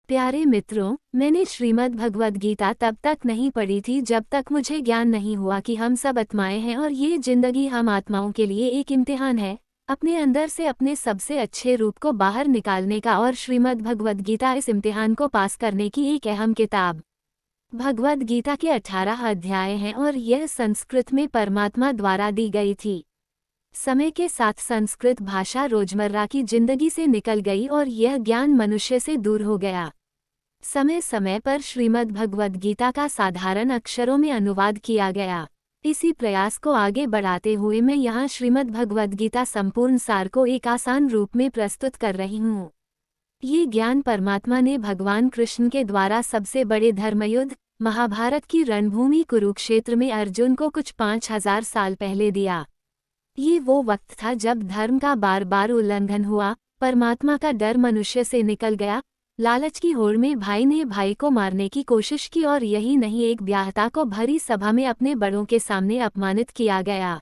प्यारे मित्रों, मैंने श्रीमद् भगवद गीता तब तक नहीं पढ़ी थी जब तक मुझे ज्ञान नहीं हुआ कि हम सब आत्माएं हैं और ये जिंदगी हम आत्माओं के लिए एक इम्तिहान है, अपने अंदर से अपने सबसे अच्छे रूप को बाहर निकालने का। और श्रीमद् भगवद गीता इस इम्तिहान को पास करने की एक अहम किताब। भगवद गीता के 18 अध्याय हैं और यह संस्कृत में परमात्मा द्वारा दी गई थी। समय के साथ संस्कृत भाषा रोजमर्रा की जिंदगी से निकल गई और यह ज्ञान मनुष्य से दूर हो गया। समय समय पर श्रीमद् भगवद गीता का साधारण अक्षरों में अनुवाद किया गया। इसी प्रयास को आगे बढ़ाते हुए मैं यहाँ श्रीमद् भगवद गीता संपूर्ण सार को एक आसान रूप में प्रस्तुत कर रही हूँ। ये ज्ञान परमात्मा ने भगवान कृष्ण के द्वारा सबसे बड़े धर्मयुद्ध महाभारत की रणभूमि कुरुक्षेत्र में अर्जुन को कुछ 5000 साल पहले दिया। ये वो वक्त था जब धर्म का बार बार उल्लंघन हुआ, परमात्मा का डर मनुष्य से निकल गया। लालच की होड़ में भाई ने भाई को मारने की कोशिश की और यही नहीं, एक ब्याहता को भरी सभा में अपने बड़ों के सामने अपमानित किया गया।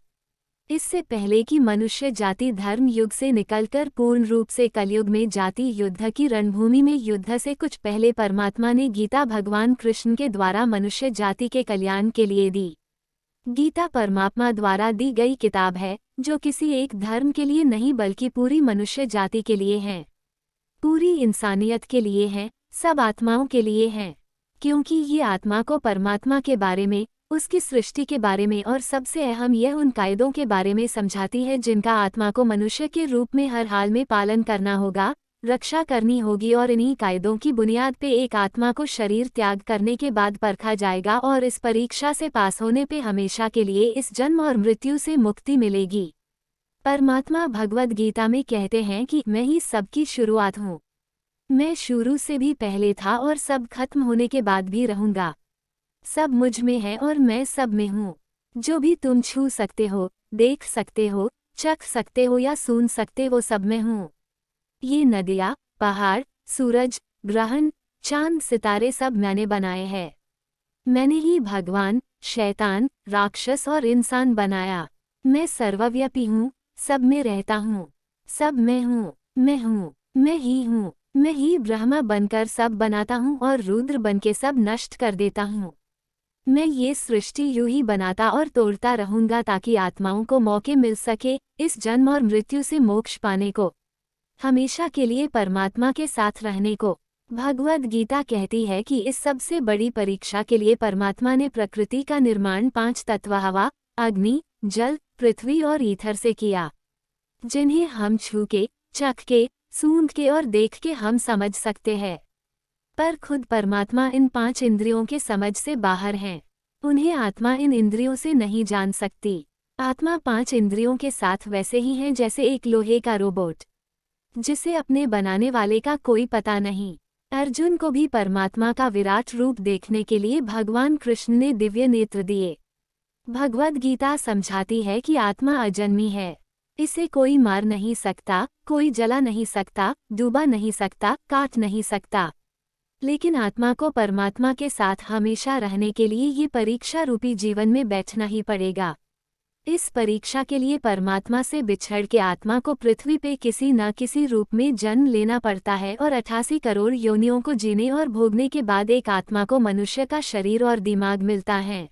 इससे पहले कि मनुष्य जाति धर्म युग से निकलकर पूर्ण रूप से कलयुग में जाति युद्ध की रणभूमि में युद्ध से कुछ पहले परमात्मा ने गीता भगवान कृष्ण के द्वारा मनुष्य जाति के कल्याण के लिए दी। गीता परमात्मा द्वारा दी गई किताब है जो किसी एक धर्म के लिए नहीं बल्कि पूरी मनुष्य जाति के लिए है, पूरी इंसानियत के लिए है, सब आत्माओं के लिए है। क्योंकि ये आत्मा को परमात्मा के बारे में, उसकी सृष्टि के बारे में और सबसे अहम यह उन कायदों के बारे में समझाती है जिनका आत्मा को मनुष्य के रूप में हर हाल में पालन करना होगा, रक्षा करनी होगी। और इन्हीं कायदों की बुनियाद पे एक आत्मा को शरीर त्याग करने के बाद परखा जाएगा और इस परीक्षा से पास होने पे हमेशा के लिए इस जन्म और मृत्यु से मुक्ति मिलेगी। परमात्मा भगवद गीता में कहते हैं कि मैं ही सबकी शुरुआत हूँ। मैं शुरू से भी पहले था और सब खत्म होने के बाद भी रहूँगा। सब मुझ में है और मैं सब में हूँ। जो भी तुम छू सकते हो, देख सकते हो, चख सकते हो या सुन सकते वो सब में हूँ। ये नदियाँ, पहाड़, सूरज, ग्रहण, चांद, सितारे सब मैंने बनाए हैं। मैंने ही भगवान, शैतान, राक्षस और इंसान बनाया। मैं सर्वव्यापी हूँ, सब में रहता हूँ। सब मैं हूँ, मैं ही हूँ। मैं ही ब्रह्मा बनकर सब बनाता हूँ और रुद्र बनके सब नष्ट कर देता हूँ। मैं ये सृष्टि यूं ही बनाता और तोड़ता रहूँगा ताकि आत्माओं को मौके मिल सके इस जन्म और मृत्यु से मोक्ष पाने को, हमेशा के लिए परमात्मा के साथ रहने को। भगवद गीता कहती है कि इस सबसे बड़ी परीक्षा के लिए परमात्मा ने प्रकृति का निर्माण 5 तत्व हवा, अग्नि, जल, पृथ्वी और ईथर से किया, जिन्हें हम छू के, चख के, सूंघ के और देख के हम समझ सकते हैं। पर खुद परमात्मा इन 5 इंद्रियों के समझ से बाहर हैं। उन्हें आत्मा इन इंद्रियों से नहीं जान सकती। आत्मा 5 इंद्रियों के साथ वैसे ही है जैसे एक लोहे का रोबोट, जिसे अपने बनाने वाले का कोई पता नहीं। अर्जुन को भी परमात्मा का विराट रूप देखने के लिए भगवान कृष्ण ने दिव्य नेत्र दिए। भगवद गीता समझाती है कि आत्मा अजन्मी है। इसे कोई मार नहीं सकता, कोई जला नहीं सकता, डूबा नहीं सकता, काट नहीं सकता। लेकिन आत्मा को परमात्मा के साथ हमेशा रहने के लिए ये परीक्षा रूपी जीवन में बैठना ही पड़ेगा। इस परीक्षा के लिए परमात्मा से बिछड़ के आत्मा को पृथ्वी पे किसी न किसी रूप में जन्म लेना पड़ता है और 88 करोड़ योनियों को जीने और भोगने के बाद एक आत्मा को मनुष्य का शरीर और दिमाग मिलता है।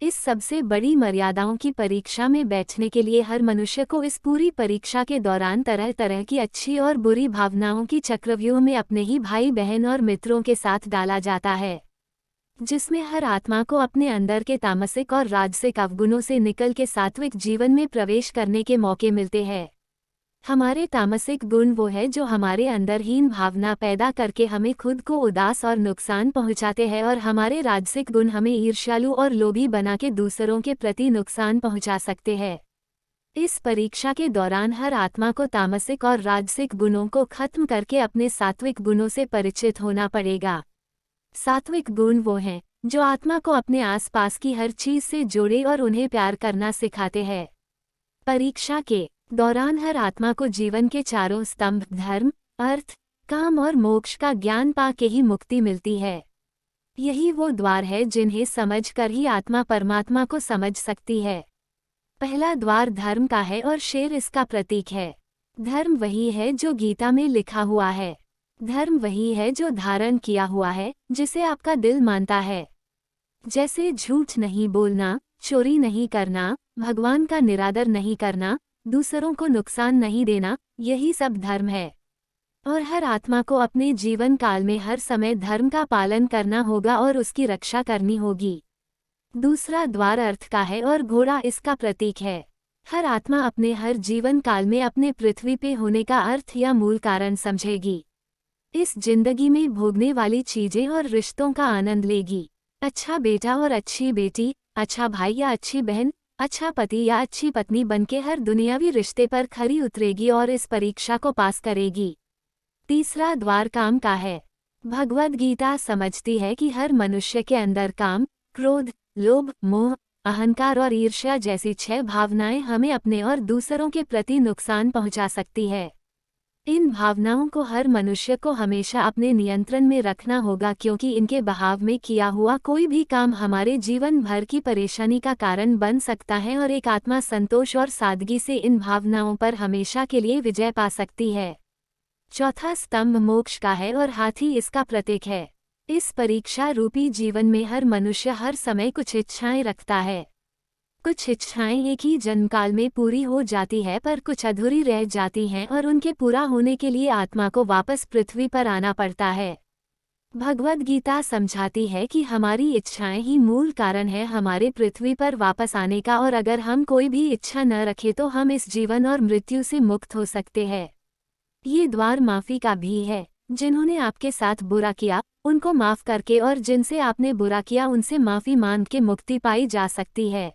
इस सबसे बड़ी मर्यादाओं की परीक्षा में बैठने के लिए हर मनुष्य को इस पूरी परीक्षा के दौरान तरह तरह की अच्छी और बुरी भावनाओं की चक्रव्यूह में अपने ही भाई बहन और मित्रों के साथ डाला जाता है, जिसमें हर आत्मा को अपने अंदर के तामसिक और राजसिक अवगुणों से निकल के सात्विक जीवन में प्रवेश करने के मौके मिलते हैं। हमारे तामसिक गुण वो है जो हमारे अंदर हीन भावना पैदा करके हमें खुद को उदास और नुकसान पहुंचाते हैं, और हमारे राजसिक गुण हमें ईर्ष्यालु और लोभी बना के दूसरों के प्रति नुकसान पहुंचा सकते हैं। इस परीक्षा के दौरान हर आत्मा को तामसिक और राजसिक गुणों को खत्म करके अपने सात्विक गुणों से परिचित होना पड़ेगा। सात्विक गुण वो हैं जो आत्मा को अपने आसपास की हर चीज से जोड़े और उन्हें प्यार करना सिखाते हैं। परीक्षा के दौरान हर आत्मा को जीवन के चारों स्तंभ धर्म, अर्थ, काम और मोक्ष का ज्ञान पा के ही मुक्ति मिलती है। यही वो द्वार है जिन्हें समझकर ही आत्मा परमात्मा को समझ सकती है। पहला द्वार धर्म का है और शेर इसका प्रतीक है। धर्म वही है जो गीता में लिखा हुआ है। धर्म वही है जो धारण किया हुआ है, जिसे आपका दिल मानता है। जैसे झूठ नहीं बोलना, चोरी नहीं करना, भगवान का निरादर नहीं करना, दूसरों को नुकसान नहीं देना, यही सब धर्म है। और हर आत्मा को अपने जीवन काल में हर समय धर्म का पालन करना होगा और उसकी रक्षा करनी होगी। दूसरा द्वार अर्थ का है और घोड़ा इसका प्रतीक है। हर आत्मा अपने हर जीवन काल में अपने पृथ्वी पे होने का अर्थ या मूल कारण समझेगी। इस जिंदगी में भोगने वाली चीजें और रिश्तों का आनंद लेगी। अच्छा बेटा और अच्छी बेटी, अच्छा भाई या अच्छी बहन, अच्छा पति या अच्छी पत्नी बनके हर दुनियावी रिश्ते पर खरी उतरेगी और इस परीक्षा को पास करेगी। तीसरा द्वार काम का है। भगवद गीता समझती है कि हर मनुष्य के अंदर काम, क्रोध, लोभ, मोह, अहंकार और ईर्ष्या जैसी 6 भावनाएं हमें अपने और दूसरों के प्रति नुकसान पहुंचा सकती है। इन भावनाओं को हर मनुष्य को हमेशा अपने नियंत्रण में रखना होगा, क्योंकि इनके बहाव में किया हुआ कोई भी काम हमारे जीवन भर की परेशानी का कारण बन सकता है और एक आत्मा संतोष और सादगी से इन भावनाओं पर हमेशा के लिए विजय पा सकती है। चौथा स्तंभ मोक्ष का है और हाथी इसका प्रतीक है। इस परीक्षा रूपी जीवन में हर मनुष्य हर समय कुछ इच्छाएं रखता है। कुछ इच्छाएं एक ही जन्मकाल में पूरी हो जाती है, पर कुछ अधूरी रह जाती हैं और उनके पूरा होने के लिए आत्मा को वापस पृथ्वी पर आना पड़ता है। भगवद गीता समझाती है कि हमारी इच्छाएं ही मूल कारण है हमारे पृथ्वी पर वापस आने का, और अगर हम कोई भी इच्छा न रखें तो हम इस जीवन और मृत्यु से मुक्त हो सकते हैं। ये द्वार माफी का भी है। जिन्होंने आपके साथ बुरा किया उनको माफ करके और जिनसे आपने बुरा किया उनसे माफी मांग के मुक्ति पाई जा सकती है।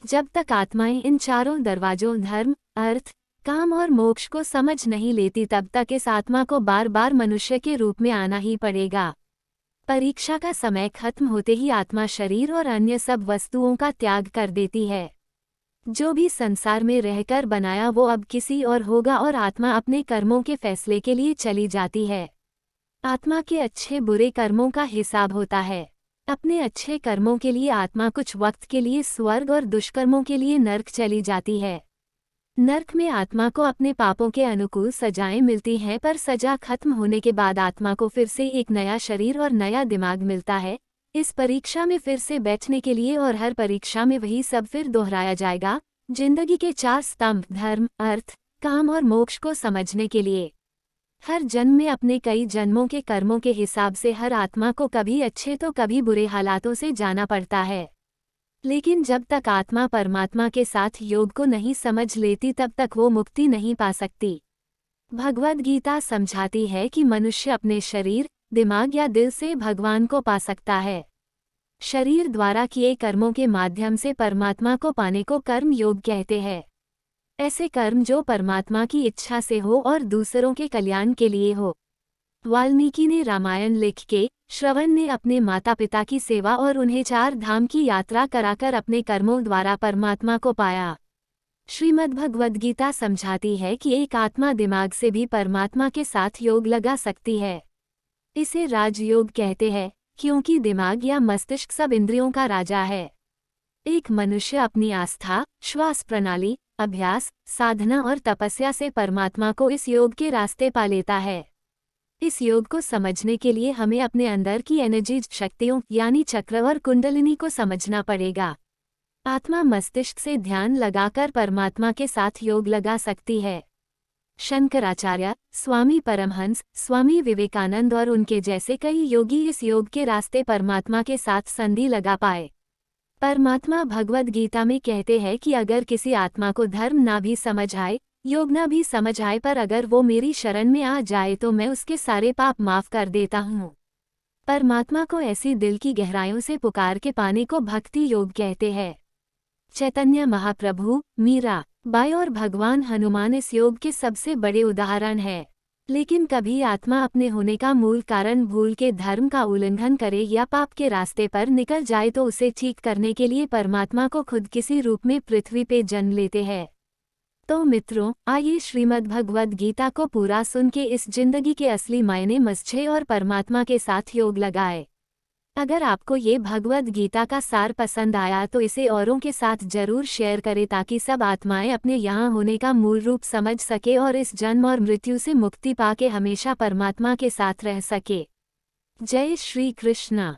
जब तक आत्माएं इन चारों दरवाजों धर्म, अर्थ, काम और मोक्ष को समझ नहीं लेती, तब तक इस आत्मा को बार बार मनुष्य के रूप में आना ही पड़ेगा। परीक्षा का समय खत्म होते ही आत्मा शरीर और अन्य सब वस्तुओं का त्याग कर देती है। जो भी संसार में रहकर बनाया वो अब किसी और होगा और आत्मा अपने कर्मों के फैसले के लिए चली जाती है। आत्मा के अच्छे बुरे कर्मों का हिसाब होता है। अपने अच्छे कर्मों के लिए आत्मा कुछ वक्त के लिए स्वर्ग और दुष्कर्मों के लिए नर्क चली जाती है। नर्क में आत्मा को अपने पापों के अनुकूल सजाएं मिलती हैं, पर सजा खत्म होने के बाद आत्मा को फिर से एक नया शरीर और नया दिमाग मिलता है इस परीक्षा में फिर से बैठने के लिए, और हर परीक्षा में वही सब फिर दोहराया जाएगा। जिंदगी के 4 स्तंभ धर्म, अर्थ, काम और मोक्ष को समझने के लिए हर जन्म में अपने कई जन्मों के कर्मों के हिसाब से हर आत्मा को कभी अच्छे तो कभी बुरे हालातों से जाना पड़ता है। लेकिन जब तक आत्मा परमात्मा के साथ योग को नहीं समझ लेती तब तक वो मुक्ति नहीं पा सकती। भगवद गीता समझाती है कि मनुष्य अपने शरीर, दिमाग या दिल से भगवान को पा सकता है। शरीर द्वारा किए कर्मों के माध्यम से परमात्मा को पाने को कर्म योग कहते हैं। ऐसे कर्म जो परमात्मा की इच्छा से हो और दूसरों के कल्याण के लिए हो। वाल्मीकि ने रामायण लिख के, श्रवण ने अपने माता पिता की सेवा और उन्हें 4 धाम की यात्रा कराकर अपने कर्मों द्वारा परमात्मा को पाया। श्रीमद्भगवद्गीता समझाती है कि एक आत्मा दिमाग से भी परमात्मा के साथ योग लगा सकती है। इसे राजयोग कहते हैं, क्योंकि दिमाग या मस्तिष्क सब इंद्रियों का राजा है। एक मनुष्य अपनी आस्था, श्वास प्रणाली, अभ्यास, साधना और तपस्या से परमात्मा को इस योग के रास्ते पा लेता है। इस योग को समझने के लिए हमें अपने अंदर की एनर्जी शक्तियों यानी चक्र और कुंडलिनी को समझना पड़ेगा। आत्मा मस्तिष्क से ध्यान लगाकर परमात्मा के साथ योग लगा सकती है। शंकराचार्य, स्वामी परमहंस, स्वामी विवेकानंद और उनके जैसे कई योगी इस योग के रास्ते परमात्मा के साथ संधि लगा पाए। परमात्मा भगवद गीता में कहते हैं कि अगर किसी आत्मा को धर्म ना भी समझ आए, योग ना भी समझ आए, पर अगर वो मेरी शरण में आ जाए तो मैं उसके सारे पाप माफ कर देता हूँ। परमात्मा को ऐसी दिल की गहराइयों से पुकार के पाने को भक्ति योग कहते हैं। चैतन्य महाप्रभु, मीरा बाई और भगवान हनुमान इस योग के सबसे बड़े उदाहरण हैं। लेकिन कभी आत्मा अपने होने का मूल कारण भूल के धर्म का उल्लंघन करे या पाप के रास्ते पर निकल जाए तो उसे ठीक करने के लिए परमात्मा को खुद किसी रूप में पृथ्वी पे जन्म लेते हैं। तो मित्रों, आइए श्रीमद्भगवद गीता को पूरा सुन के इस जिंदगी के असली मायने समझें और परमात्मा के साथ योग लगाए। अगर आपको ये भगवद गीता का सार पसंद आया तो इसे औरों के साथ जरूर शेयर करें ताकि सब आत्माएं अपने यहाँ होने का मूल रूप समझ सके और इस जन्म और मृत्यु से मुक्ति पाके हमेशा परमात्मा के साथ रह सके। जय श्री कृष्णा।